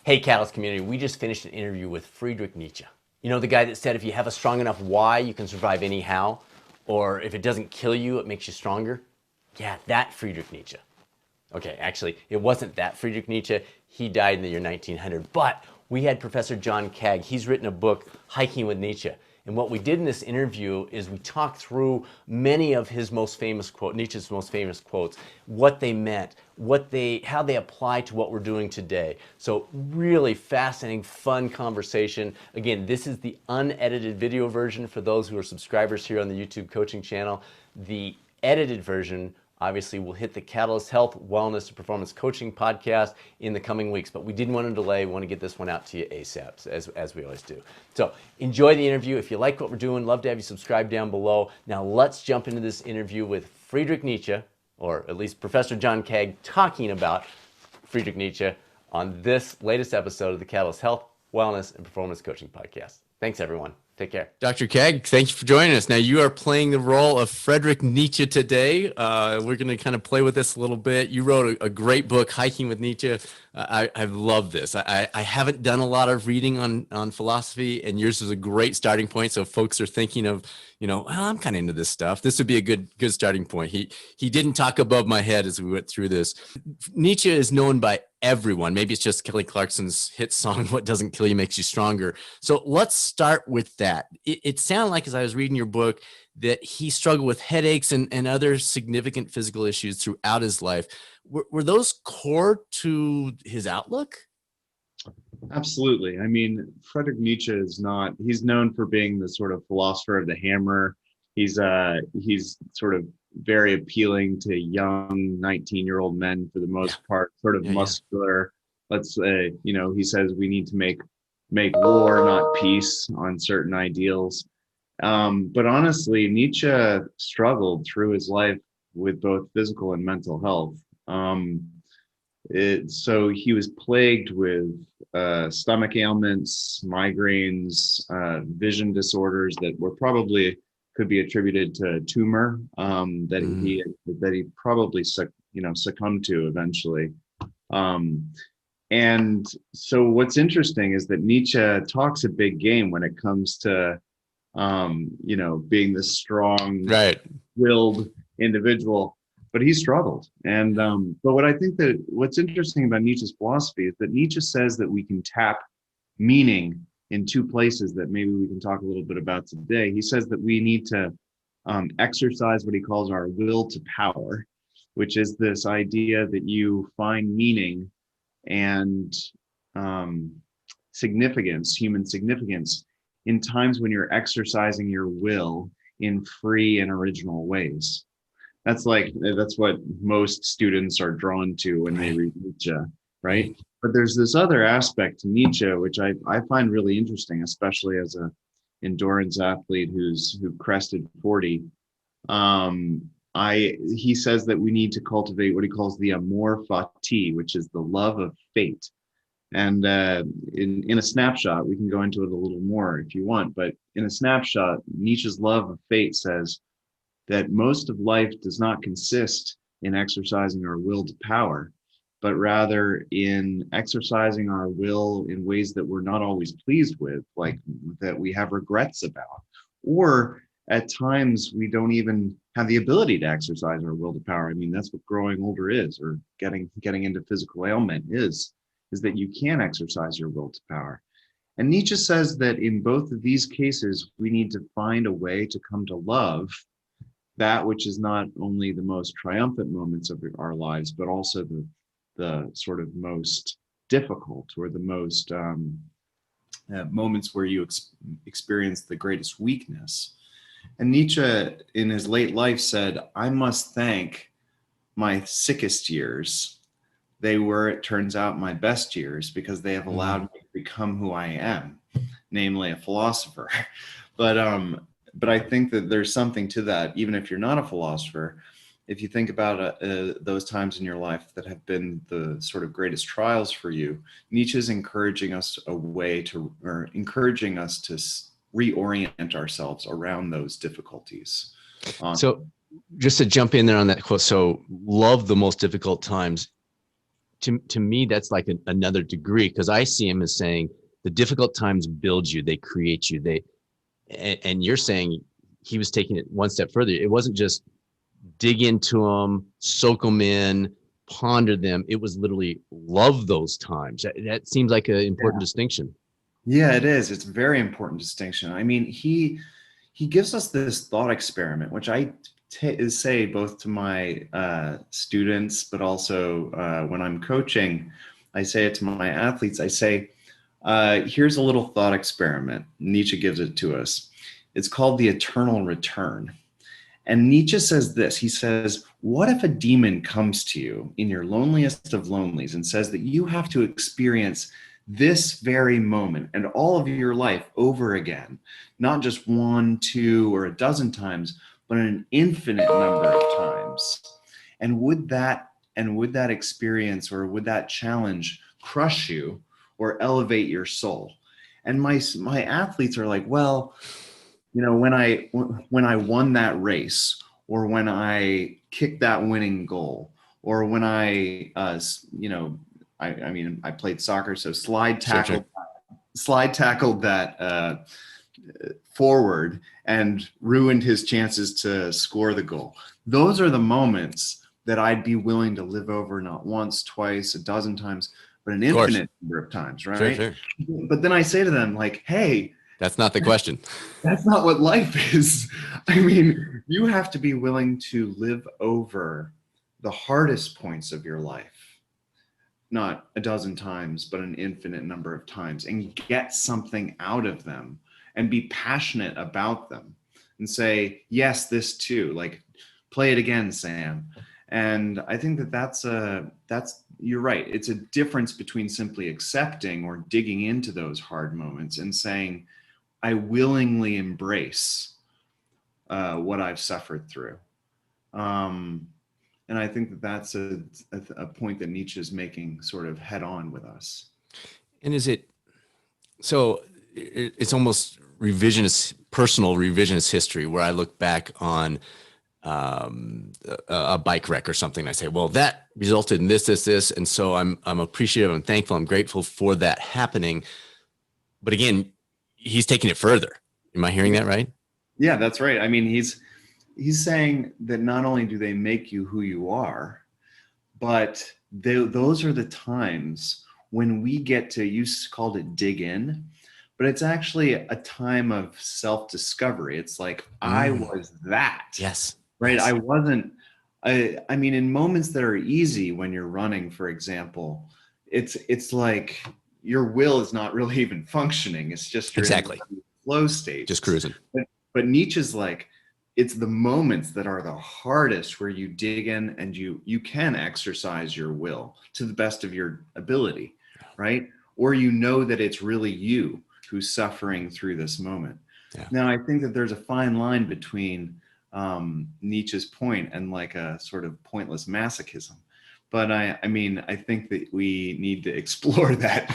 Hey, Catalyst community, we just finished an interview with Friedrich Nietzsche. You know, the guy that said if you have a strong enough why, you can survive anyhow, or if it doesn't kill you, it makes you stronger? Yeah, that Friedrich Nietzsche. Okay, actually, it wasn't that Friedrich Nietzsche. He died in the year 1900. But we had Professor John Kaag. He's written a book, Hiking with Nietzsche. And what we did in this interview is we talked through many of his most famous quotes, Nietzsche's most famous quotes, what they meant, how they apply to what we're doing today. So really fascinating, fun conversation. Again, this is the unedited video version for those who are subscribers here on the YouTube coaching channel. The edited version obviously we'll hit the Catalyst Health, Wellness, and Performance Coaching podcast in the coming weeks, but we didn't want to delay. We want to get this one out to you ASAP, as we always do. So enjoy the interview. If you like what we're doing, love to have you subscribe down below. Now let's jump into this interview with Friedrich Nietzsche, or at least Professor John Kaag, talking about Friedrich Nietzsche on this latest episode of the Catalyst Health, Wellness, and Performance Coaching podcast. Thanks, everyone. Take care. Dr. Kaag, thank you for joining us. Now, you are playing the role of Friedrich Nietzsche today. We're going to kind of play with this a little bit. You wrote a great book, Hiking with Nietzsche. I love this. I haven't done a lot of reading on philosophy, and yours is a great starting point. So folks are thinking of, well, I'm kind of into this stuff. This would be a good starting point. He didn't talk above my head as we went through this. Nietzsche is known by everyone. Maybe it's just Kelly Clarkson's hit song, What Doesn't Kill You Makes You Stronger. So let's start with that. It sounded like, as I was reading your book, that he struggled with headaches and other significant physical issues throughout his life. Were those core to his outlook? Absolutely. I mean, Friedrich Nietzsche he's known for being the sort of philosopher of the hammer. He's sort of very appealing to young 19-year-old men for the most part, sort of muscular. Let's say, he says we need to make war, not peace, on certain ideals. But honestly, Nietzsche struggled through his life with both physical and mental health. So he was plagued with stomach ailments, migraines, vision disorders that could be attributed to a tumor that he probably succumbed to eventually. And so what's interesting is that Nietzsche talks a big game when it comes to being this strong, willed individual, but he struggled. And but what I think that what's interesting about Nietzsche's philosophy is that Nietzsche says that we can tap meaning in two places that maybe we can talk a little bit about today. He says that we need to exercise what he calls our will to power, which is this idea that you find meaning and significance, human significance, in times when you're exercising your will in free and original ways. That's what most students are drawn to when they read Nietzsche, right? But there's this other aspect to Nietzsche, which I find really interesting, especially as a endurance athlete who crested 40. He says that we need to cultivate what he calls the amour fati, which is the love of fate. And in a snapshot, we can go into it a little more if you want, but in a snapshot, Nietzsche's love of fate says that most of life does not consist in exercising our will to power, but rather in exercising our will in ways that we're not always pleased with, like that we have regrets about, or at times we don't even have the ability to exercise our will to power. I mean, that's what growing older is, or getting into physical ailment is that you can exercise your will to power. And Nietzsche says that in both of these cases, we need to find a way to come to love that which is not only the most triumphant moments of our lives, but also the sort of most difficult, or the most moments where you experience the greatest weakness. And Nietzsche, in his late life, said, I must thank my sickest years. They were, it turns out, my best years, because they have allowed me to become who I am, namely a philosopher. But I think that there's something to that, even if you're not a philosopher. If you think about those times in your life that have been the sort of greatest trials for you, Nietzsche's encouraging us to reorient ourselves around those difficulties. So just to jump in there on that quote, so love the most difficult times. to me, that's like another degree, because I see him as saying the difficult times build you, they create you, and you're saying he was taking it one step further. It wasn't just dig into them, soak them in, ponder them. It was literally love those times. That seems like an important distinction. Yeah, it is. It's a very important distinction. I mean, he gives us this thought experiment, which I say both to my students, but also when I'm coaching, I say it to my athletes. I say, here's a little thought experiment. Nietzsche gives it to us. It's called the eternal return. And Nietzsche says this. He says, what if a demon comes to you in your loneliest of lonelies and says that you have to experience this very moment and all of your life over again, not just one, two, or a dozen times, but an infinite number of times? And would that experience, or would that challenge crush you or elevate your soul? And my athletes are like, well, you know, when I won that race, or when I kicked that winning goal, or when I I mean, I played soccer, so slide tackled that forward and ruined his chances to score the goal. Those are the moments that I'd be willing to live over, not once, twice, a dozen times, but an infinite number of times, right? Sure. But then I say to them, like, hey, that's not the question. That's not what life is. I mean, you have to be willing to live over the hardest points of your life, not a dozen times, but an infinite number of times, and get something out of them and be passionate about them and say, yes, this too, like, play it again, Sam. And I think that's you're right. It's a difference between simply accepting or digging into those hard moments and saying, I willingly embrace what I've suffered through. And I think that that's a point that Nietzsche is making sort of head on with us. And is it, so it's almost personal revisionist history, where I look back on a bike wreck or something. I say, well, that resulted in this. And so I'm appreciative, I'm thankful, I'm grateful for that happening. But again, he's taking it further. Am I hearing that right? Yeah, that's right. I mean, he's saying that not only do they make you who you are, but those are the times when we get to, you called it dig in, but it's actually a time of self-discovery. It's like, I was that. Yes. Right. Yes. I wasn't, I mean, in moments that are easy, when you're running, for example, it's like your will is not really even functioning. It's just you're exactly in the flow state, just cruising. But Nietzsche's like, it's the moments that are the hardest where you dig in and you can exercise your will to the best of your ability, right? Or you know that it's really you who's suffering through this moment. Yeah. Now, I think that there's a fine line between Nietzsche's point and like a sort of pointless masochism. But I mean, I think that we need to explore that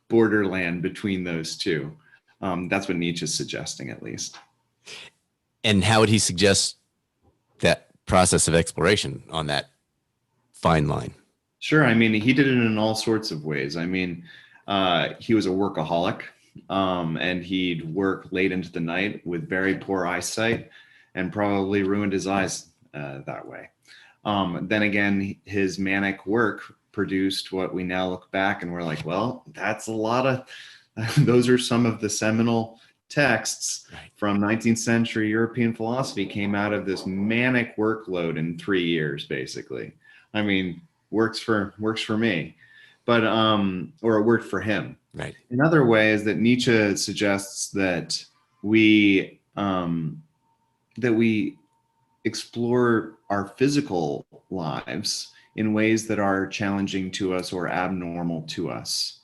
borderland between those two. That's what Nietzsche's suggesting, at least. And how would he suggest that process of exploration on that fine line? Sure. I mean, he did it in all sorts of ways. I mean, he was a workaholic, and he'd work late into the night with very poor eyesight and probably ruined his eyes that way. Then again, his manic work produced what we now look back and we're like, well, that's a lot of, those are some of the seminal texts from 19th century European philosophy came out of this manic workload in 3 years, basically. I mean, works for me, but, or it worked for him. Right. Another way is that Nietzsche suggests that we explore our physical lives in ways that are challenging to us or abnormal to us.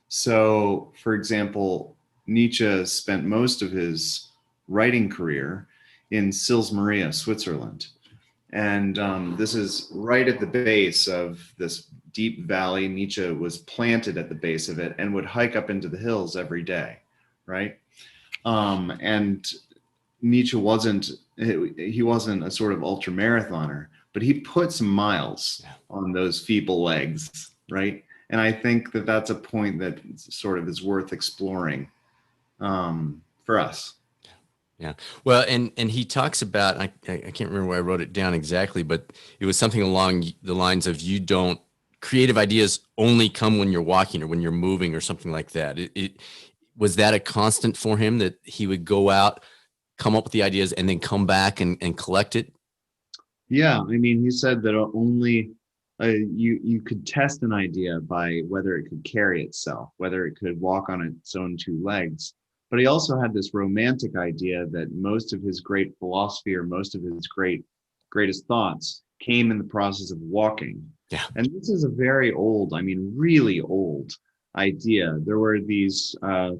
So, for example, Nietzsche spent most of his writing career in Sils Maria, Switzerland. And this is right at the base of this deep valley. Nietzsche was planted at the base of it and would hike up into the hills every day, right? And Nietzsche wasn't a sort of ultra marathoner, but he put some miles on those feeble legs, right? And I think that that's a point that sort of is worth exploring for us. Yeah. Well, and he talks about, I can't remember where I wrote it down exactly, but it was something along the lines of creative ideas only come when you're walking or when you're moving or something like that. Was that a constant for him, that he would go out, come up with the ideas and then come back and collect it? Yeah, I mean, he said that only you could test an idea by whether it could carry itself, whether it could walk on its own two legs. But he also had this romantic idea that most of his great philosophy or most of his greatest thoughts came in the process of walking. Yeah. And this is a very old, I mean, really old idea. There were these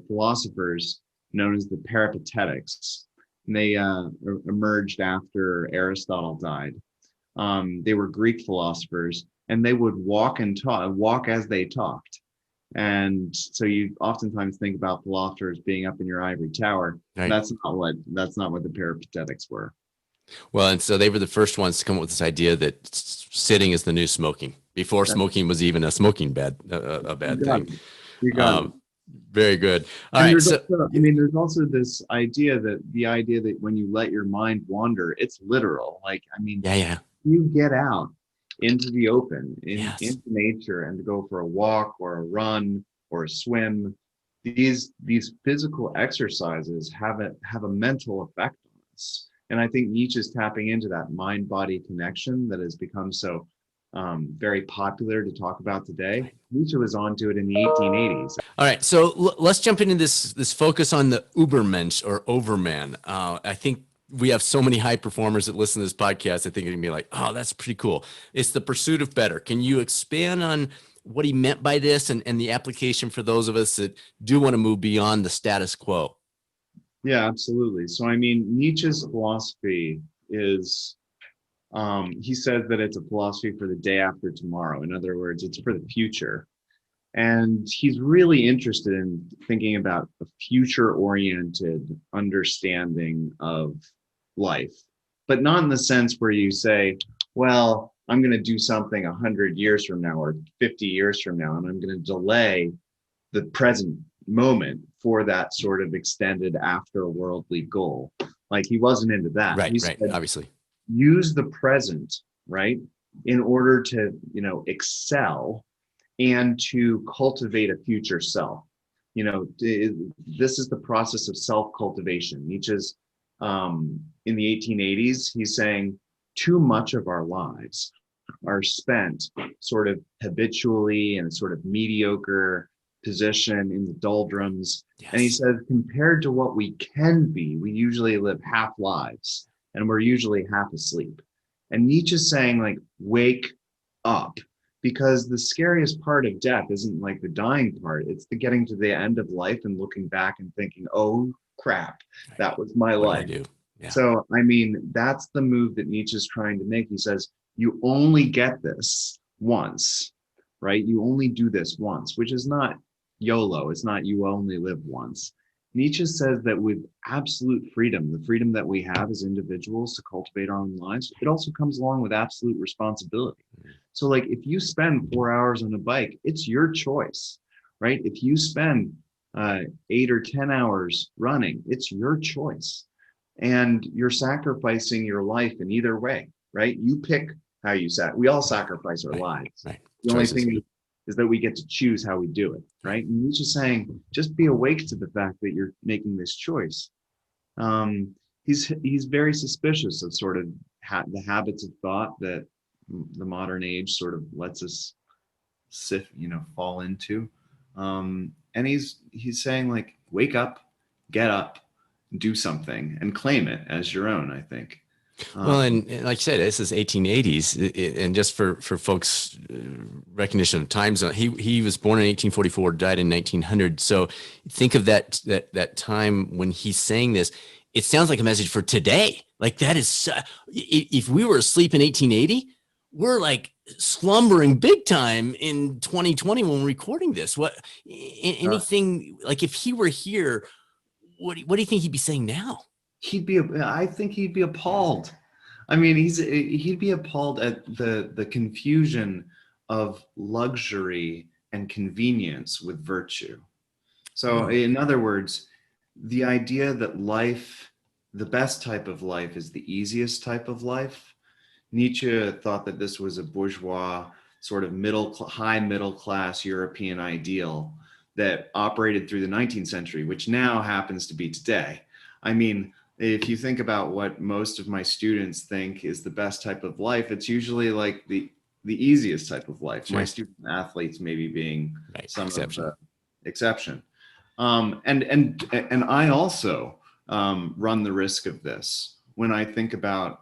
philosophers known as the Peripatetics, and they emerged after Aristotle died. They were Greek philosophers, and they would walk as they talked. And so you oftentimes think about philosophers being up in your ivory tower. Right. That's not what the Peripatetics were. Well, and so they were the first ones to come up with this idea that sitting is the new smoking, before smoking was even a bad thing. You got it. Very good. All and right. there's So, also, I mean, there's also this idea that when you let your mind wander, it's literal. Like, I mean, yeah. you get out into the open, Yes. into nature, and to go for a walk or a run or a swim. These physical exercises have a mental effect on us. And I think Nietzsche's tapping into that mind-body connection that has become so very popular to talk about today. Nietzsche was onto it in the 1880s. All right, so let's jump into this focus on the Ubermensch or Overman. I think we have so many high performers that listen to this podcast. I think it'd be like, oh, that's pretty cool. It's the pursuit of better. Can you expand on what he meant by this and the application for those of us that do want to move beyond the status quo? Yeah, absolutely. So, I mean, Nietzsche's philosophy is, he says that it's a philosophy for the day after tomorrow. In other words, it's for the future. And he's really interested in thinking about a future-oriented understanding of life, but not in the sense where you say, well, I'm going to do something 100 years from now or 50 years from now, and I'm going to delay the present moment for that sort of extended after-worldly goal. Like, he wasn't into that. Right, He said, obviously. use the present, right, in order to, excel and to cultivate a future self. This is the process of self-cultivation. Nietzsche's in the 1880s, he's saying too much of our lives are spent sort of habitually in a sort of mediocre position in the doldrums. Yes. And he says, compared to what we can be, we usually live half lives and we're usually half asleep. And Nietzsche's saying, like, wake up. Because the scariest part of death isn't like the dying part, it's the getting to the end of life and looking back and thinking, oh crap, that was my life. Yeah. So, I mean, that's the move that Nietzsche's trying to make. He says, you only get this once, right? You only do this once, which is not YOLO. It's not you only live once. Nietzsche says that with absolute freedom, the freedom that we have as individuals to cultivate our own lives, it also comes along with absolute responsibility. So, like, if you spend 4 hours on a bike, it's your choice, right? If you spend 8 or 10 hours running, it's your choice. And you're sacrificing your life in either way, right? You pick how you we all sacrifice our lives. Right. The only thing is that we get to choose how we do it, right? And Nietzsche's saying, just be awake to the fact that you're making this choice. He's very suspicious of sort of the habits of thought that the modern age sort of lets us fall into. And he's saying, like, wake up, get up, do something, and claim it as your own, I think. Well, and like you said, this is 1880s, and just for folks' recognition of time zone, he was born in 1844, died in 1900. So think of that time when he's saying this. It sounds like a message for today. Like, that is, if we were asleep in 1880, we're like slumbering big time in 2020 when we're recording this. Anything like, if he were here, what do you think he'd be saying now? I think he'd be appalled. I mean, he'd be appalled at the confusion of luxury and convenience with virtue. So in other words, the idea that life, the best type of life is the easiest type of life. Nietzsche thought that this was a bourgeois, sort of high middle class European ideal that operated through the 19th century, which now happens to be today. I mean, if you think about what most of my students think is the best type of life, it's usually like the easiest type of life. Sure. My student athletes maybe being some Exception. of the exception. And I also run the risk of this when I think about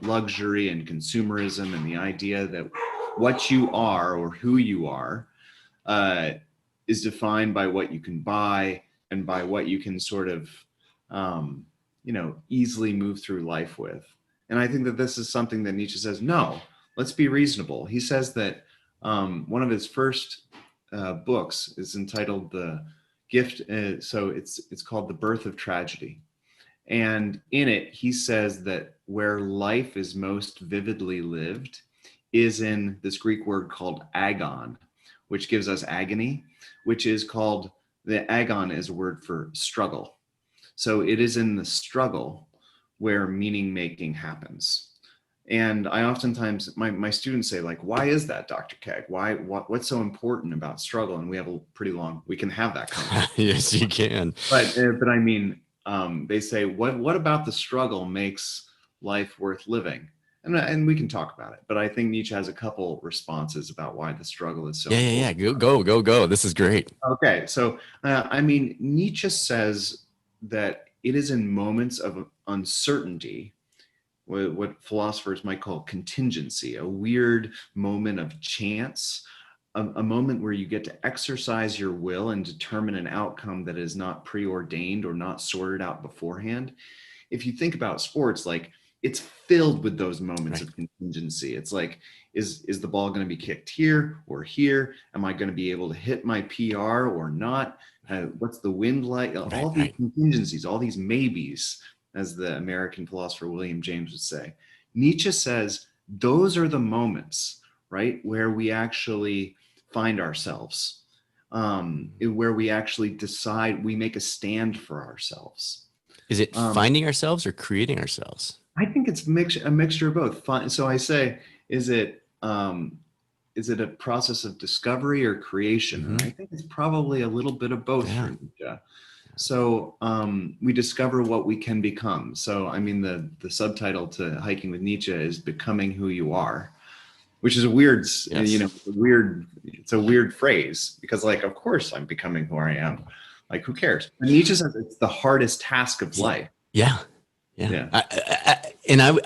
luxury and consumerism and the idea that what you are or who you are is defined by what you can buy and by what you can sort of, easily move through life with. And I think that this is something that Nietzsche says, no, let's be reasonable. He says that one of his first books is entitled The Gift. So it's called The Birth of Tragedy. And in it, he says that where life is most vividly lived is in this Greek word called agon, which gives us agony, which is called, the agon is a word for struggle. So it is in the struggle where meaning making happens. And I oftentimes, my students say, like, why is that, Dr. Kaag? What's so important about struggle? And we have a pretty long, we can have that conversation. Yes, you can. But I mean, they say, what about the struggle makes life worth living? And we can talk about it. But I think Nietzsche has a couple responses about why the struggle is so important. Yeah. Go. This is great. Okay, so I mean, Nietzsche says that it is in moments of uncertainty, what philosophers might call contingency, a weird moment of chance, a moment where you get to exercise your will and determine an outcome that is not preordained or not sorted out beforehand. If you think about sports, like, it's filled with those moments of contingency. It's like, is the ball going to be kicked here or here? Am I going to be able to hit my PR or not? What's the wind like? All these contingencies, all these maybes, as the American philosopher William James would say. Nietzsche says those are the moments, right, where we actually find ourselves, where we actually decide, we make a stand for ourselves. Is it finding ourselves or creating ourselves? I think it's a mixture of both. So I say, is it a process of discovery or creation? Mm-hmm. And I think it's probably a little bit of both for Nietzsche. So we discover what we can become. So I mean, the subtitle to Hiking with Nietzsche is Becoming Who You Are, which is a weird, it's a weird phrase, because, like, of course I'm becoming who I am. Like, who cares? And Nietzsche says it's the hardest task of life. Yeah.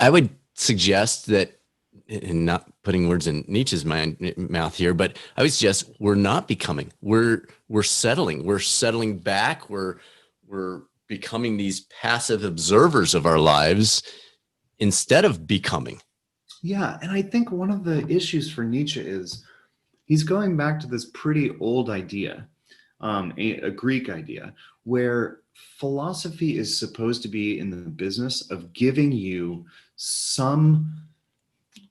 I would suggest that, and not putting words in Nietzsche's mouth here, but I would suggest we're not becoming. We're settling. We're settling back. We're becoming these passive observers of our lives instead of becoming. Yeah, and I think one of the issues for Nietzsche is he's going back to this pretty old idea, a Greek idea, where philosophy is supposed to be in the business of giving you some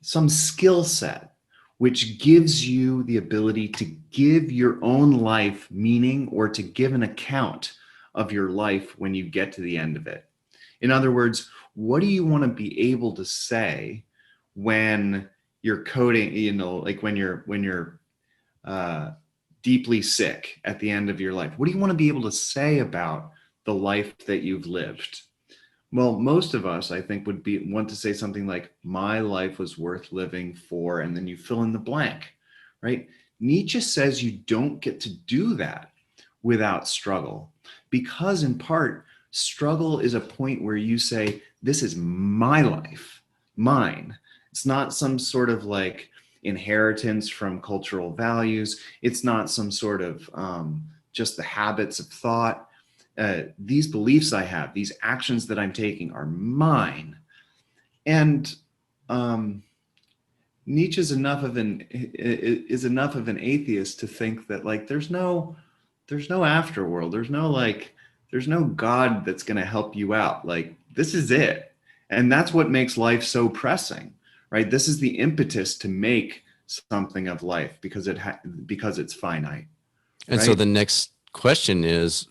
skill set which gives you the ability to give your own life meaning, or to give an account of your life when you get to the end of it. In other words, what do you want to be able to say when you're coding, like when you're deeply sick at the end of your life? What do you want to be able to say about the life that you've lived? Well, most of us, I think, would want to say something like, my life was worth living for, and then you fill in the blank, right? Nietzsche says you don't get to do that without struggle, because in part, struggle is a point where you say, this is my life, mine. It's not some sort of like inheritance from cultural values. It's not some sort of just the habits of thought. These beliefs I have, these actions that I'm taking are mine. And Nietzsche is enough of an atheist to think that, like, there's no afterworld. There's no God that's going to help you out. Like, this is it. And that's what makes life so pressing, right? This is the impetus to make something of life because because it's finite. And right? so the next question is,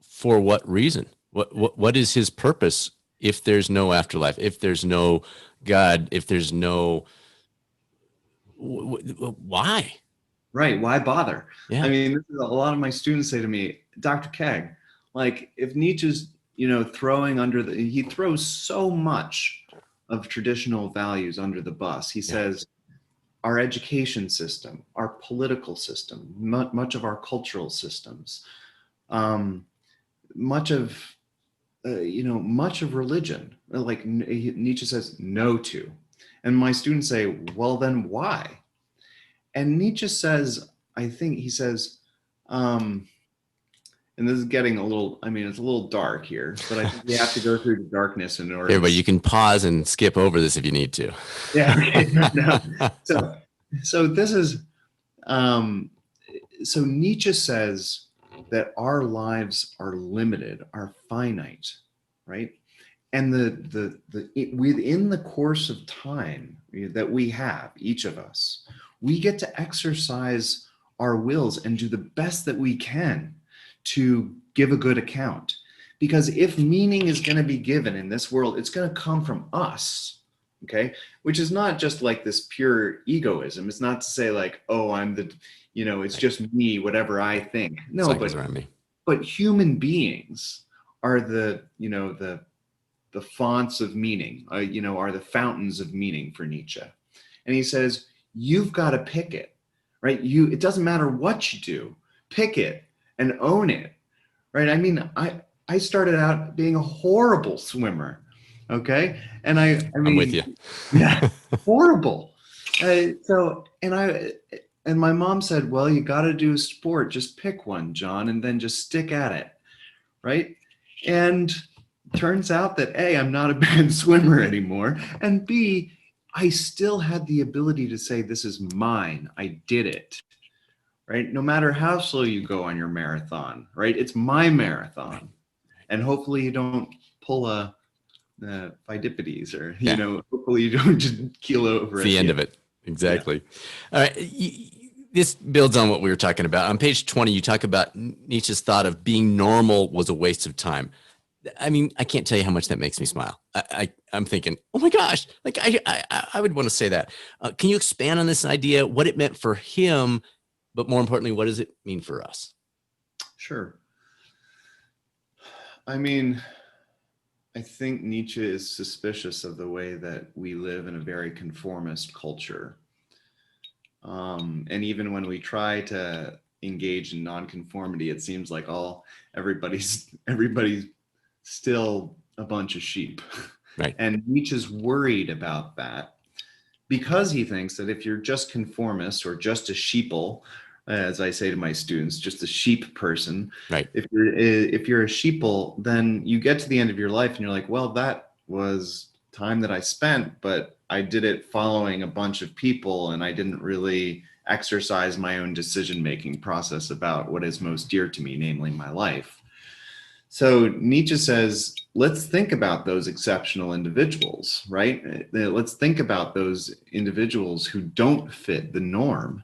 for what reason? What is his purpose if there's no afterlife, if there's no God, if there's no why? Right. Why bother? Yeah. I mean, this is a lot of my students say to me, Dr. Kaag, like if Nietzsche's, throwing he throws so much of traditional values under the bus. He says our education system, our political system, much of our cultural systems, much of, much of religion, like Nietzsche says no to. And my students say, well, then why? And Nietzsche says, I think he says, and this is getting a little, I mean, it's a little dark here, but I think we have to go through the darkness in order. Here, but you can pause and skip over this if you need to. Yeah. Okay. No. So this is, so Nietzsche says that our lives are limited, are finite, right? And within the course of time that we have, each of us, we get to exercise our wills and do the best that we can to give a good account. Because if meaning is going to be given in this world, it's going to come from us, okay? Which is not just like this pure egoism. It's not to say like, oh, I'm the, it's just me, whatever I think. No, but human beings are the fonts of meaning, are the fountains of meaning for Nietzsche. And he says, you've got to pick it, right? It doesn't matter what you do, pick it and own it, right? I mean, I started out being a horrible swimmer, okay? And I'm with you. Yeah, horrible. And my mom said, well, you got to do a sport, just pick one, John, and then just stick at it, right? And turns out that A, I'm not a bad swimmer anymore, and B, I still had the ability to say, this is mine, I did it, right? No matter how slow you go on your marathon, right? It's my marathon. And hopefully you don't pull a Pheidippides or, hopefully you don't just keel over. It's the end of it. Exactly. Yeah. All right. This builds on what we were talking about. On page 20, you talk about Nietzsche's thought of being normal was a waste of time. I mean, I can't tell you how much that makes me smile. I'm thinking, oh my gosh, like I would want to say that. Can you expand on this idea, what it meant for him, but more importantly, what does it mean for us? Sure. I mean, I think Nietzsche is suspicious of the way that we live in a very conformist culture. And even when we try to engage in nonconformity, it seems like everybody's still a bunch of sheep. Right. And Nietzsche's worried about that because he thinks that if you're just conformist or just a sheeple, as I say to my students, just a sheep person, right? If you're a sheeple, then you get to the end of your life and you're like, well, that was time that I spent, but I did it following a bunch of people and I didn't really exercise my own decision-making process about what is most dear to me, namely my life. So Nietzsche says, let's think about those exceptional individuals, right? Let's think about those individuals who don't fit the norm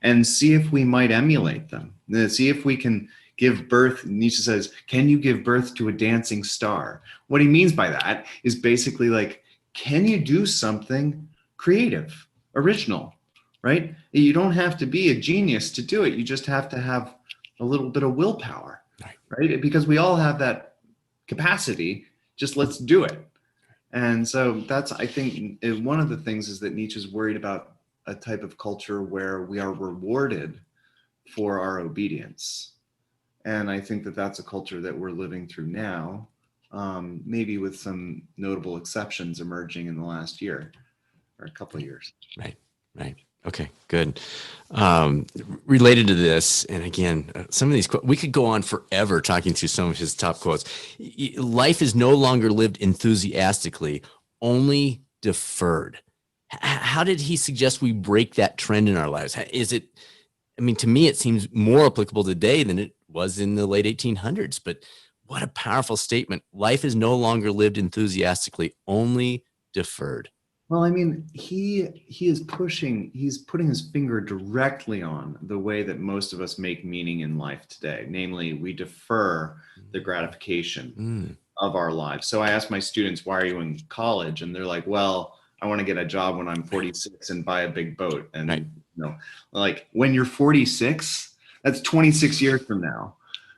and see if we might emulate them. See if we can give birth. Nietzsche says, can you give birth to a dancing star? What he means by that is basically like, can you do something creative, original, right? You don't have to be a genius to do it. You just have to have a little bit of willpower, right? Because we all have that capacity. Just let's do it. And so that's, I think, one of the things is that Nietzsche's worried about a type of culture where we are rewarded for our obedience. And I think that that's a culture that we're living through now, maybe with some notable exceptions emerging in the last year or a couple of years. Right. Okay, good. Related to this, and again, some of these, we could go on forever talking through some of his top quotes. Life is no longer lived enthusiastically, only deferred. How did he suggest we break that trend in our lives? Is it, I mean, to me, it seems more applicable today than it was in the late 1800s, but what a powerful statement. Life is no longer lived enthusiastically, only deferred. Well, I mean, he's putting his finger directly on the way that most of us make meaning in life today. Namely, we defer the gratification Mm, of our lives. So I ask my students, why are you in college? And they're like, well, I want to get a job when I'm 46 and buy a big boat. And right. like when you're 46, that's 26 years from now.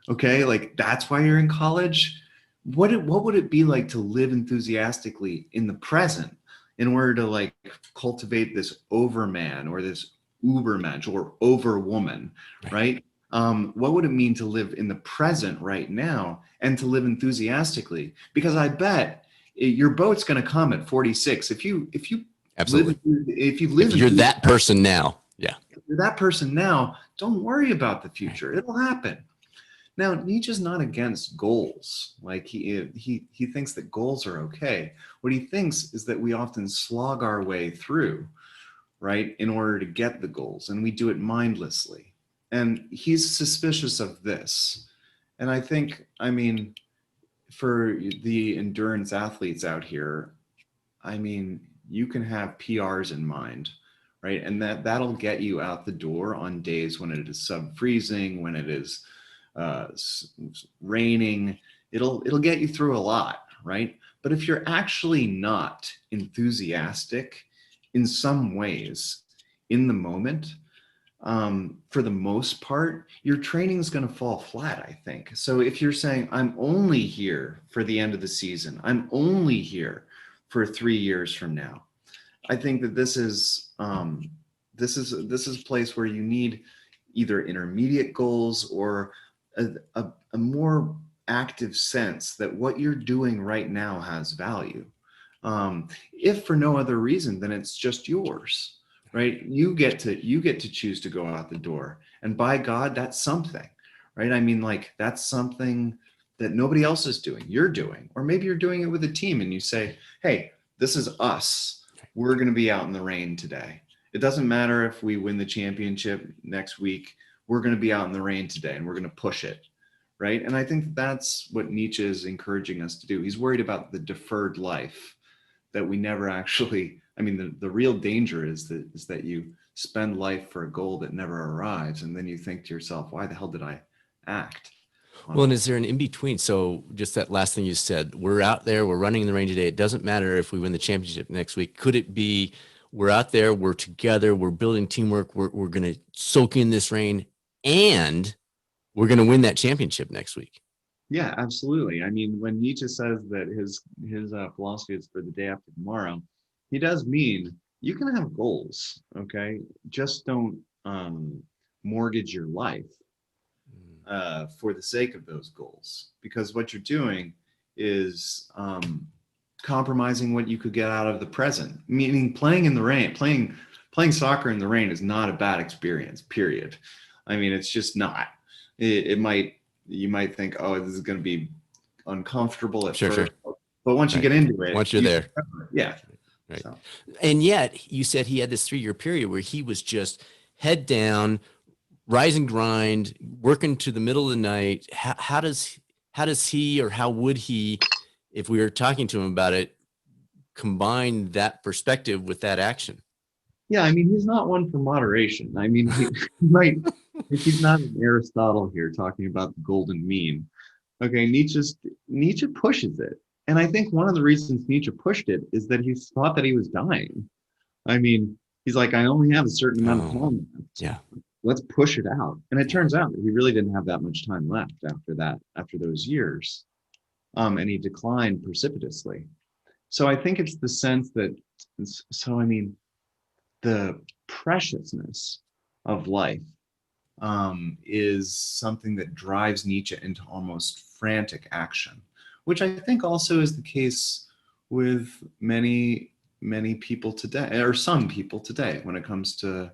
Okay, like that's why you're in college. What would it be like to live enthusiastically in the present in order to like cultivate this overman or this ubermensch or overwoman, Right. right? What would it mean to live in the present right now and to live enthusiastically? Because I bet your boat's going to come at 46. If you live, Absolutely. if you If live you're in that person now, yeah. that person now, don't worry about the future. It'll happen. Now, Nietzsche's not against goals. Like he thinks that goals are okay. What he thinks is that we often slog our way through, right, in order to get the goals, and we do it mindlessly. And he's suspicious of this. And I think, I mean, for the endurance athletes out here, I mean, you can have PRs in mind, right? And that'll get you out the door on days when it is sub-freezing, when it is uh, raining. It'll get you through a lot, right? But if you're actually not enthusiastic in some ways in the moment, for the most part, your training is going to fall flat, I think. So if you're saying, I'm only here for the end of the season, I'm only here for 3 years from now, I think that this is a place where you need either intermediate goals or a more active sense that what you're doing right now has value. If for no other reason than it's just yours, right? You get to choose to go out the door, and by God, that's something, right? I mean, like that's something that nobody else is doing. You're doing, or maybe you're doing it with a team, and you say, "Hey, this is us. We're going to be out in the rain today. It doesn't matter if we win the championship next week. We're going to be out in the rain today, and we're going to push it." Right. And I think that's what Nietzsche is encouraging us to do. He's worried about the deferred life that we never actually, I mean, the real danger is that you spend life for a goal that never arrives. And then you think to yourself, why the hell did I act on Well, and all? is there an in between? So just that last thing you said, we're out there, we're running in the rain today. It doesn't matter if we win the championship next week. Could it be we're out there, we're together, we're building teamwork, we're going to soak in this rain, and we're going to win that championship next week? Yeah, absolutely. I mean, when Nietzsche says that his philosophy is for the day after tomorrow, he does mean you can have goals, okay? Just don't mortgage your life for the sake of those goals, because what you're doing is compromising what you could get out of the present. Meaning, playing in the rain, playing soccer in the rain is not a bad experience. Period. I mean, it's just not. It might, you might think, oh, this is going to be uncomfortable at Sure, sure. first, but once you Right. get into it, Once you're there. yeah. Right. So And yet you said he had this 3-year period where he was just head down, rise and grind, working to the middle of the night. How does he, or how would he, if we were talking to him about it, combine that perspective with that action? yeah, I mean, he's not one for moderation. I mean, he might, if he's not an Aristotle here talking about the golden mean. Okay, Nietzsche pushes it. And I think one of the reasons Nietzsche pushed it is that he thought that he was dying. I mean, he's like, I only have a certain amount of Oh, time left. yeah. Let's push it out. And it Yeah. turns out that he really didn't have that much time left after that, after those years. And he declined precipitously. So I think it's the sense that, so I mean, the preciousness of life is something that drives Nietzsche into almost frantic action, which I think also is the case with many people today, or some people today, when it comes to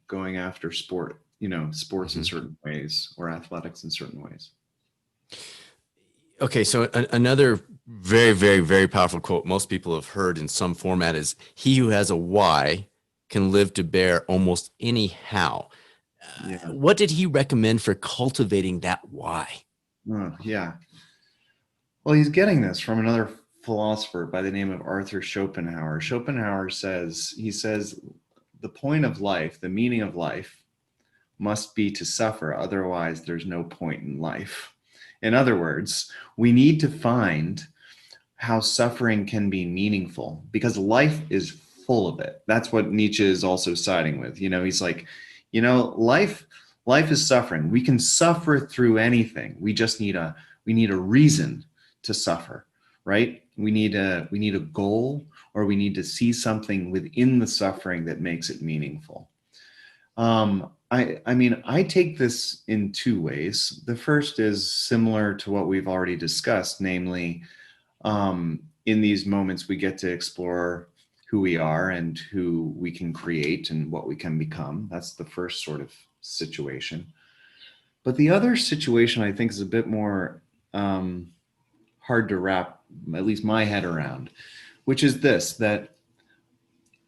going after sport, sports in Mhm. certain ways or athletics in certain ways. Okay, so another very, very, very powerful quote most people have heard in some format is, "He who has a why can live to bear almost any how." Yeah. What did he recommend for cultivating that why? Yeah. Well, he's getting this from another philosopher by the name of Arthur Schopenhauer. Schopenhauer says, the point of life, the meaning of life must be to suffer. Otherwise, there's no point in life. In other words, we need to find how suffering can be meaningful because life is full of it. That's what Nietzsche is also siding with. He's like, life is suffering. We can suffer through anything. We just need a reason to suffer, right? We need a goal, or we need to see something within the suffering that makes it meaningful. I take this in two ways. The first is similar to what we've already discussed, namely, in these moments, we get to explore who we are and who we can create and what we can become. That's the first sort of situation. But the other situation, I think, is a bit more hard to wrap, at least my head around, which is this, that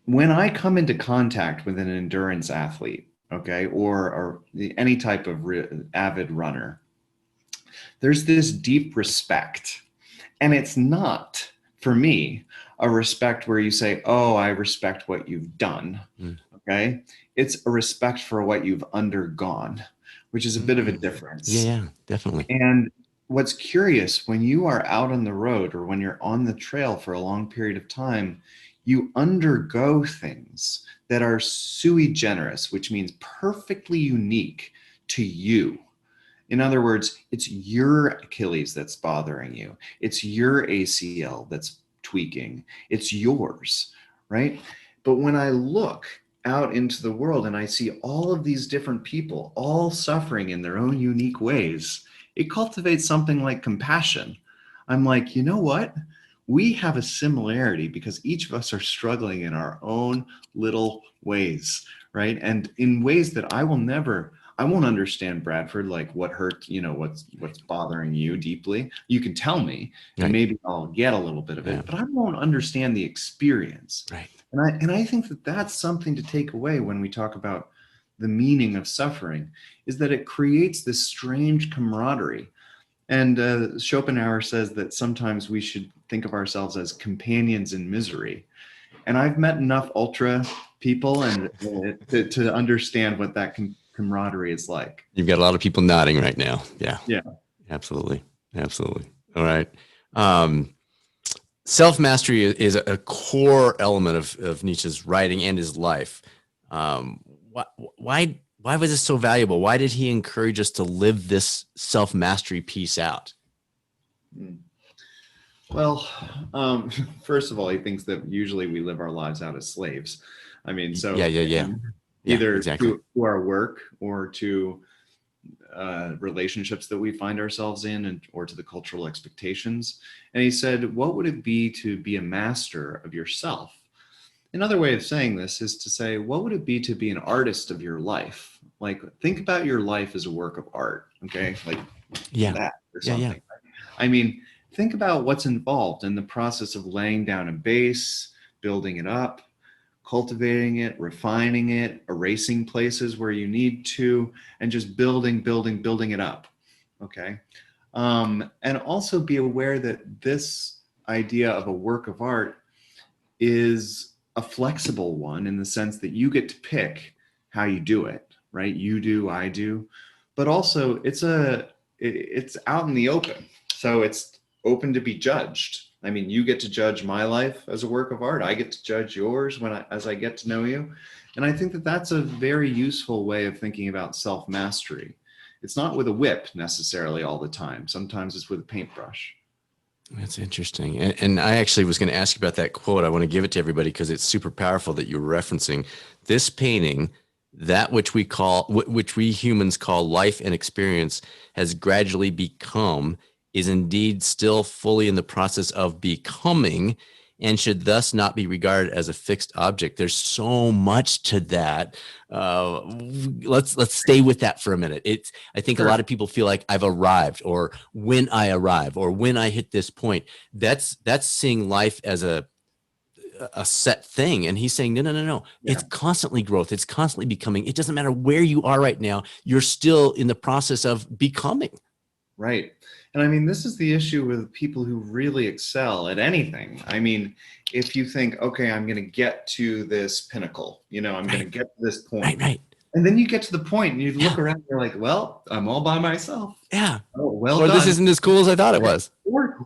when I come into contact with an endurance athlete, okay, or any type of avid runner, there's this deep respect. And it's not, for me, a respect where you say, oh, I respect what you've done, okay? It's a respect for what you've undergone, which is a bit of a difference. Yeah, definitely. And what's curious, when you are out on the road or when you're on the trail for a long period of time, you undergo things that are sui generis, which means perfectly unique to you. In other words, it's your Achilles that's bothering you. It's your ACL that's tweaking. It's yours, right? But when I look out into the world and I see all of these different people all suffering in their own unique ways, it cultivates something like compassion. I'm like, you know what? We have a similarity because each of us are struggling in our own little ways, right? And in ways that I won't understand, Bradford, like what hurt, what's bothering you deeply. You can tell me, and maybe I'll get a little bit of it, but I won't understand the experience. Right. And I think that that's something to take away when we talk about the meaning of suffering, is that it creates this strange camaraderie. And Schopenhauer says that sometimes we should think of ourselves as companions in misery. And I've met enough ultra people and to understand what that camaraderie is like. You've got a lot of people nodding right now. Yeah. Yeah. Absolutely. All right. Self-mastery is a core element of Nietzsche's writing and his life. Why was this so valuable? Why did he encourage us to live this self-mastery piece out? Well, first of all, he thinks that usually we live our lives out as slaves. I mean, so either exactly. to our work or to relationships that we find ourselves in, or to the cultural expectations. And he said, what would it be to be a master of yourself? Another way of saying this is to say, what would it be to be an artist of your life? Like, think about your life as a work of art, okay? Like that or something. Yeah. I mean, think about what's involved in the process of laying down a base, building it up, cultivating it, refining it, erasing places where you need to, and just building it up, okay? And also be aware that this idea of a work of art is a flexible one in the sense that you get to pick how you do it, right? You do, I do, but also it's out in the open. So it's open to be judged. I mean, you get to judge my life as a work of art. I get to judge yours as I get to know you. And I think that that's a very useful way of thinking about self-mastery. It's not with a whip necessarily all the time. Sometimes it's with a paintbrush. That's interesting. And I actually was going to ask you about that quote. I want to give it to everybody because it's super powerful that you're referencing. This painting, that which we humans call life and experience, has gradually become, is indeed still fully in the process of becoming, and should thus not be regarded as a fixed object. There's so much to that. Let's stay with that for a minute. I think a lot of people feel like I've arrived, or when I arrive, or when I hit this point. That's seeing life as a set thing. And he's saying, no. Yeah. It's constantly growth. It's constantly becoming. It doesn't matter where you are right now. You're still in the process of becoming. Right. And I mean, this is the issue with people who really excel at anything. I mean, if you think, okay, I'm going to get to this pinnacle, I'm going to Right, get to this right, point. right. And then you get to the point and you Yeah, look around and you're like, well, I'm all by myself. yeah. Oh, well Or this done. isn't as cool as I thought it was.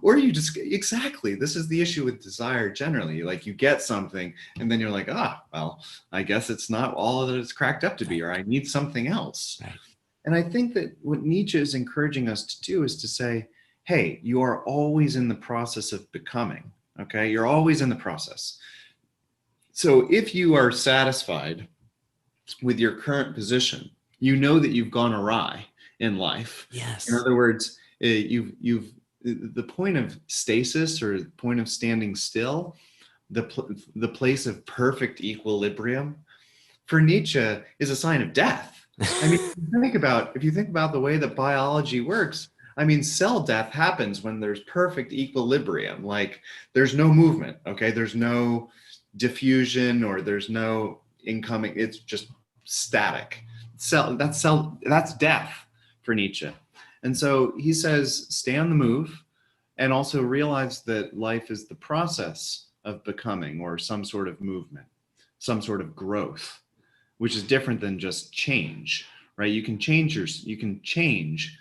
Or you just, exactly. This is the issue with desire generally. Like you get something and then you're like, well, I guess it's not all that it's cracked up to be, or I need something else. Right. And I think that what Nietzsche is encouraging us to do is to say, hey, you are always in the process of becoming. Okay. You're always in the process. So if you are satisfied with your current position, you know that you've gone awry in life. In Yes. other words, the point of stasis, or the point of standing still, the place of perfect equilibrium for Nietzsche is a sign of death. I mean, if you think about the way that biology works, I mean, cell death happens when there's perfect equilibrium. Like there's no movement, okay? There's no diffusion or there's no incoming. It's just static. That's death for Nietzsche. And so he says, stay on the move and also realize that life is the process of becoming, or some sort of movement, some sort of growth, which is different than just change, right? You can change,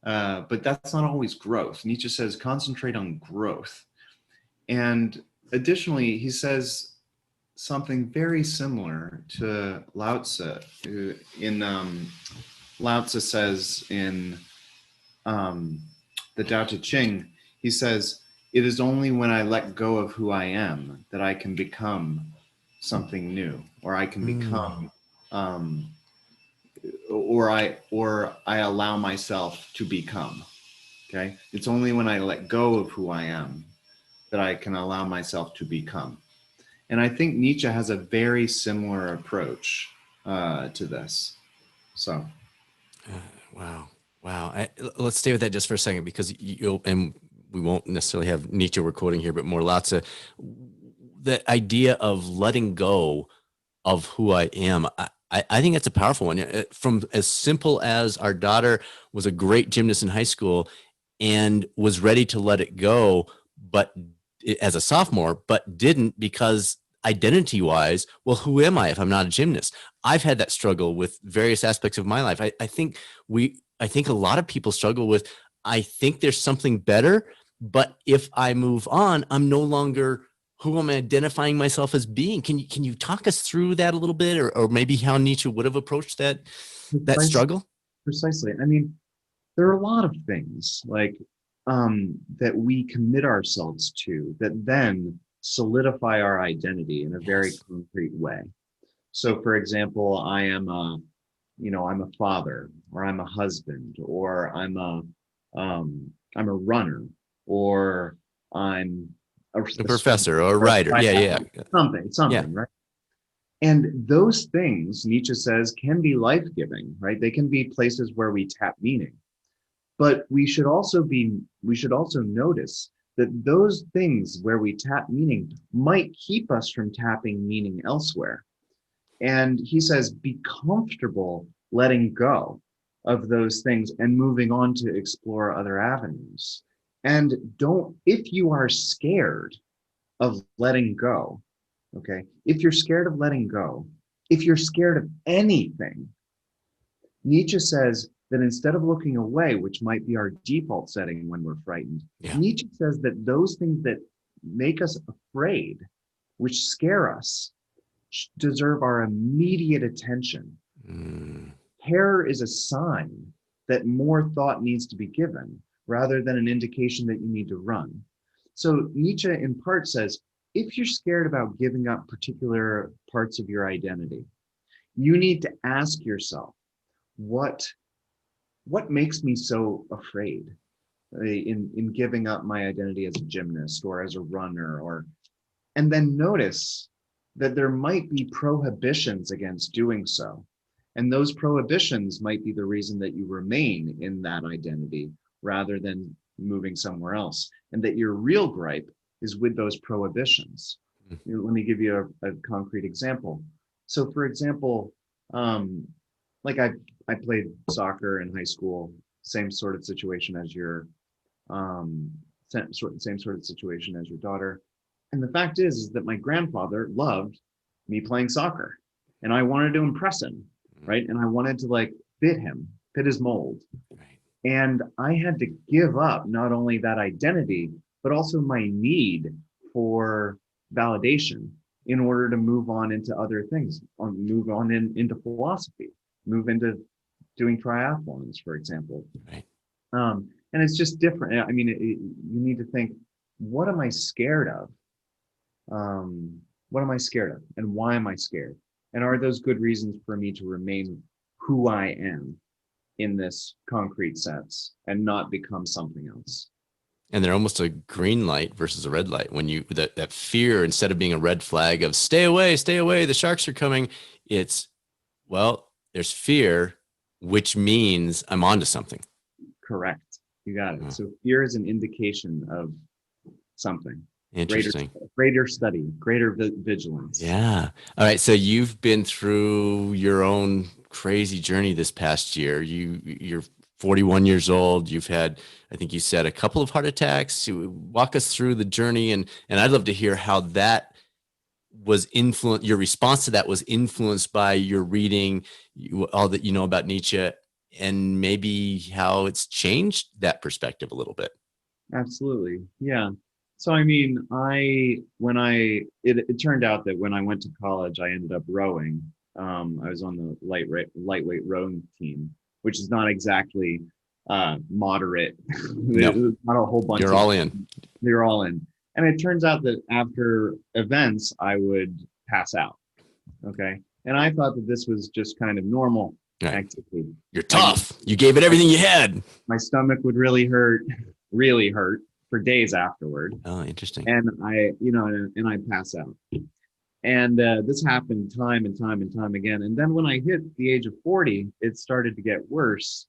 but that's not always growth. Nietzsche says, concentrate on growth. And additionally, he says something very similar to Lao Tzu. Lao Tzu says in the Tao Te Ching, he says, it is only when I let go of who I am that I can become something new, or I can become, um, or I allow myself to become. Okay. It's only when I let go of who I am that I can allow myself to become. And I think Nietzsche has a very similar approach to this. So, Wow. Wow. Let's stay with that just for a second, because and we won't necessarily have Nietzsche we're quoting here, but more Lao Tzu. The idea of letting go of who I am. I think that's a powerful one. From as simple as our daughter was a great gymnast in high school and was ready to let it go, but as a sophomore, but didn't because identity wise, well, who am I if I'm not a gymnast? I've had that struggle with various aspects of my life. I think a lot of people struggle with, I think there's something better, but if I move on, I'm no longer who I'm identifying myself as being. Can you talk us through that a little bit, or maybe how Nietzsche would have approached that struggle? precisely. I mean, there are a lot of things like that we commit ourselves to that then solidify our identity in a very Yes. concrete way. So, for example, I'm a father, or I'm a husband, or I'm a runner, or I'm A a swimmer, professor or a or a writer. Yeah, yeah, triathlete, yeah. something, right? And those things, Nietzsche says, can be life-giving, right? They can be places where we tap meaning. But we should also notice that those things where we tap meaning might keep us from tapping meaning elsewhere. And he says, be comfortable letting go of those things and moving on to explore other avenues. And if you are scared of letting go, okay, if you're scared of letting go, if you're scared of anything, Nietzsche says that instead of looking away, which might be our default setting when we're frightened, Yeah. Nietzsche says that those things that make us afraid, which scare us, deserve our immediate attention. Mm, Terror is a sign that more thought needs to be given rather than an indication that you need to run. So Nietzsche in part says, if you're scared about giving up particular parts of your identity, you need to ask yourself, what makes me so afraid in giving up my identity as a gymnast or as a runner, and then notice that there might be prohibitions against doing so. And those prohibitions might be the reason that you remain in that identity rather than moving somewhere else. And that your real gripe is with those prohibitions. Let me give you a concrete example. So, for example, like I played soccer in high school, same sort of situation as your same sort of situation as your daughter. And the fact is that my grandfather loved me playing soccer, and I wanted to impress him, right? And I wanted to like fit his mold. Right. And I had to give up not only that identity, but also my need for validation in order to move on into other things, move on into philosophy, move into doing triathlons, for example. Right. And it's just different. I mean, you need to think, what am I scared of? What am I scared of? And why am I scared? And are those good reasons for me to remain who I am in this concrete sense and not become something else? And they're almost a green light versus a red light. When you, that fear, instead of being a red flag of stay away, the sharks are coming, it's, well, there's fear, which means I'm onto something. Correct. You got it. Oh. So fear is an indication of something. Interesting. Greater study, greater vigilance. Yeah. All right. So you've been through your own crazy journey this past year. You're 41 years old. You've had, I think you said, a couple of heart attacks. Walk us through the journey, and I'd love to hear how that was influenced. Your response to that was influenced by your reading, all that you know about Nietzsche, and maybe how it's changed that perspective a little bit. Absolutely. Yeah. So, I mean, it turned out that when I went to college, I ended up rowing. I was on the lightweight rowing team, which is not exactly moderate. No. Not a whole bunch. You're all in. They're all in. And it turns out that after events, I would pass out. Okay. And I thought that this was just kind of normal activity. You're tough. You gave it everything you had. My stomach would really hurt for days afterward. Oh, interesting. And I'd pass out. And this happened time and time again. And then when I hit the age of 40, it started to get worse.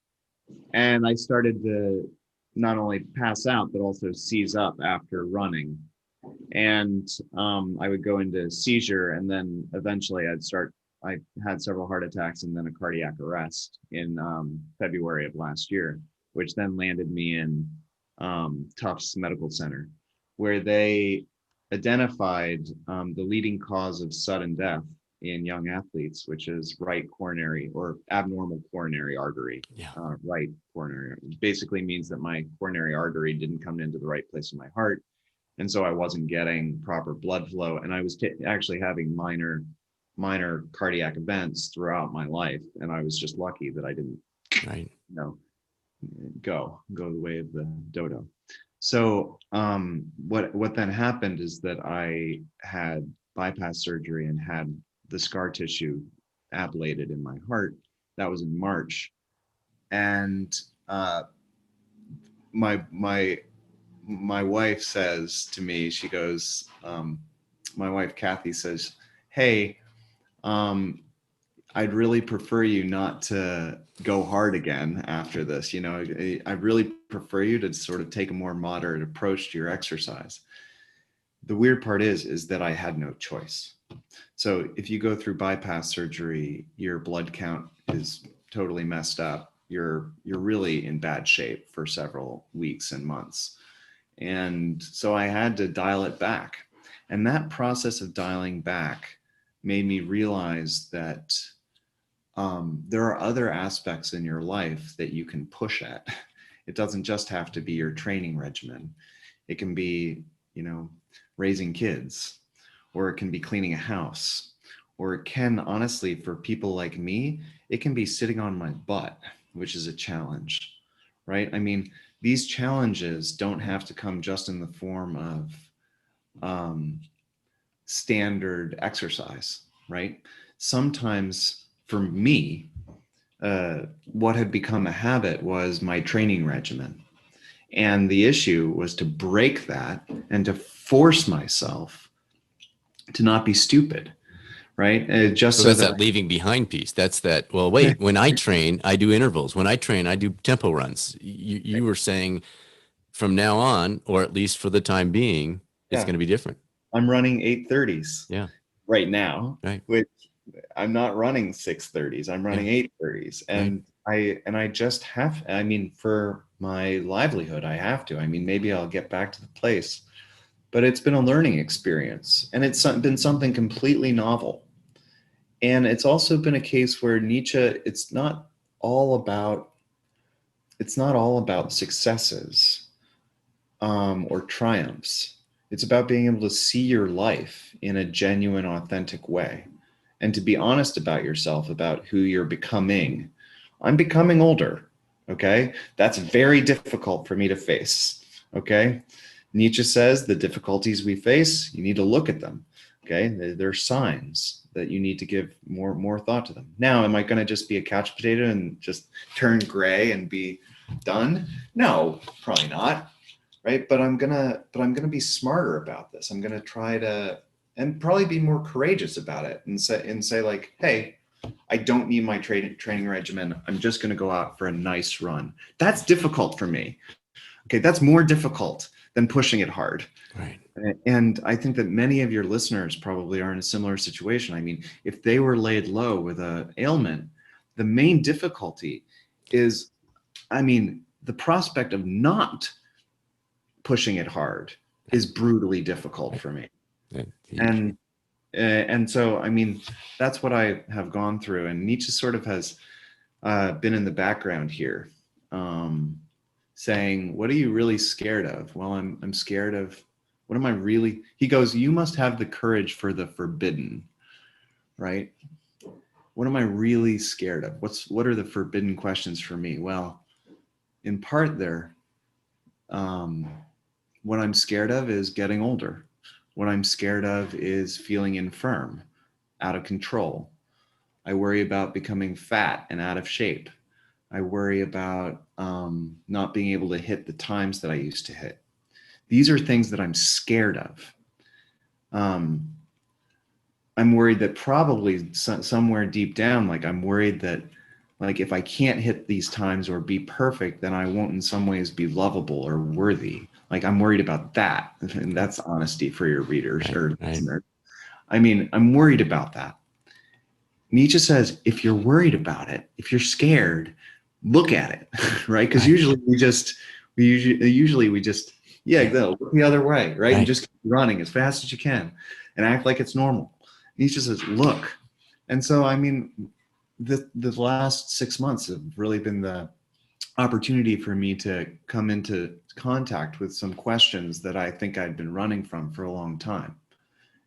And I started to not only pass out, but also seize up after running. And I would go into seizure. And then eventually I had several heart attacks and then a cardiac arrest in February of last year, which then landed me in Tufts Medical Center, where they identified the leading cause of sudden death in young athletes, which is right coronary or abnormal coronary artery. Yeah. Right coronary. It basically means that my coronary artery didn't come into the right place in my heart. And so I wasn't getting proper blood flow. And I was actually having minor cardiac events throughout my life. And I was just lucky that I didn't, go the way of the dodo. So what then happened is that I had bypass surgery and had the scar tissue ablated in my heart. That was in March. And my wife says to me, she goes, my wife Kathy says, hey, I'd really prefer you not to go hard again after this. You know, I really prefer you to sort of take a more moderate approach to your exercise. The weird part is that I had no choice. So if you go through bypass surgery, your blood count is totally messed up. You're really in bad shape for several weeks and months. And so I had to dial it back. And that process of dialing back made me realize that there are other aspects in your life that you can push at. It doesn't just have to be your training regimen. It can be, raising kids, or it can be cleaning a house, or it can, honestly, for people like me, it can be sitting on my butt, which is a challenge, right? I mean, these challenges don't have to come just in the form of standard exercise, right? Sometimes for me, what had become a habit was my training regimen. And the issue was to break that and to force myself to not be stupid, right? So that's that leaving behind piece. That's that, well, wait, when I train, I do intervals. When I train, I do tempo runs. You were saying from now on, or at least for the time being, it's going to be different. I'm running 8:30s right now, right. which I'm not running 6:30s. I'm running 8:30s. And I just have, I mean, for my livelihood, I have to. I mean, maybe I'll get back to the place, but it's been a learning experience, and it's been something completely novel. And it's also been a case where Nietzsche, all about it's not all about successes, or triumphs. It's about being able to see your life in a genuine, authentic way, and to be honest about yourself, about who you're becoming. I'm becoming older. Okay. That's very difficult for me to face. Okay. Nietzsche says the difficulties we face, you need to look at them. Okay. They're signs that you need to give more thought to them. Now, am I going to just be a couch potato and just turn gray and be done? No, probably not. Right. But I'm gonna be smarter about this. I'm gonna try to, and probably be more courageous about it, and say like, hey, I don't need my training regimen. I'm just gonna go out for a nice run. That's difficult for me. Okay, that's more difficult than pushing it hard. Right. And I think that many of your listeners probably are in a similar situation. I mean, if they were laid low with a ailment, the main difficulty is, I mean, the prospect of not pushing it hard is brutally difficult for me. And so, I mean, that's what I have gone through. And Nietzsche sort of has been in the background here, saying, what are you really scared of? Well, I'm scared of, what am I really, he goes, you must have the courage for the forbidden, right? What am I really scared of? What are the forbidden questions for me? Well, in part what I'm scared of is getting older. What I'm scared of is feeling infirm, out of control. I worry about becoming fat and out of shape. I worry about not being able to hit the times that I used to hit. These are things that I'm scared of. I'm worried that probably somewhere deep down, like I'm worried that, like, if I can't hit these times or be perfect, then I won't in some ways be lovable or worthy. Like, I'm worried about that. And that's honesty for your readers or listeners. I mean, I'm worried about that. Nietzsche says, if you're worried about it, if you're scared, look at it, right? Because usually we just look the other way, right? And just keep running as fast as you can and act like it's normal. Nietzsche says, look. And so, I mean, the last 6 months have really been the opportunity for me to come into contact with some questions that I think I'd been running from for a long time.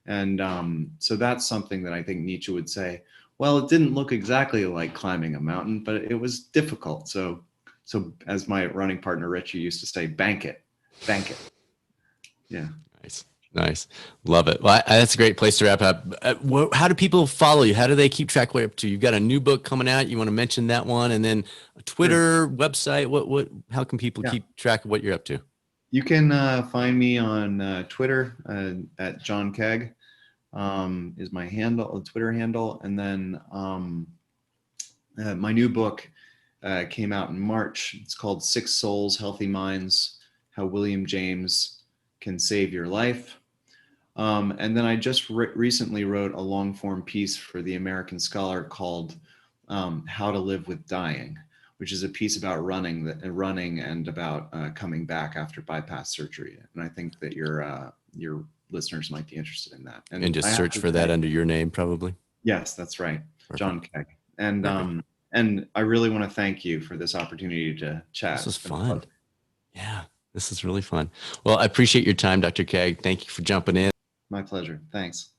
And so that's something that I think Nietzsche would say, well, it didn't look exactly like climbing a mountain, but it was difficult. So as my running partner, Richie, used to say, bank it. Yeah. Nice. Love it. Well, that's a great place to wrap up. How do people follow you? How do they keep track of what you're up to? You've got a new book coming out. You want to mention that one, and then a Twitter, website. How can people keep track of what you're up to? You can find me on Twitter at John Kaag is my handle, Twitter handle. And then my new book came out in March. It's called 6 Souls, Healthy Minds, How William James Can Save Your Life. And then I just recently wrote a long form piece for the American Scholar called How to Live with Dying, which is a piece about running and about coming back after bypass surgery. And I think that your listeners might be interested in that. And just search for that under your name, probably. Yes, that's right. Perfect. John Kaag. And I really want to thank you for this opportunity to chat. This was fun. Yeah, this is really fun. Well, I appreciate your time, Dr. Kaag. Thank you for jumping in. My pleasure. Thanks.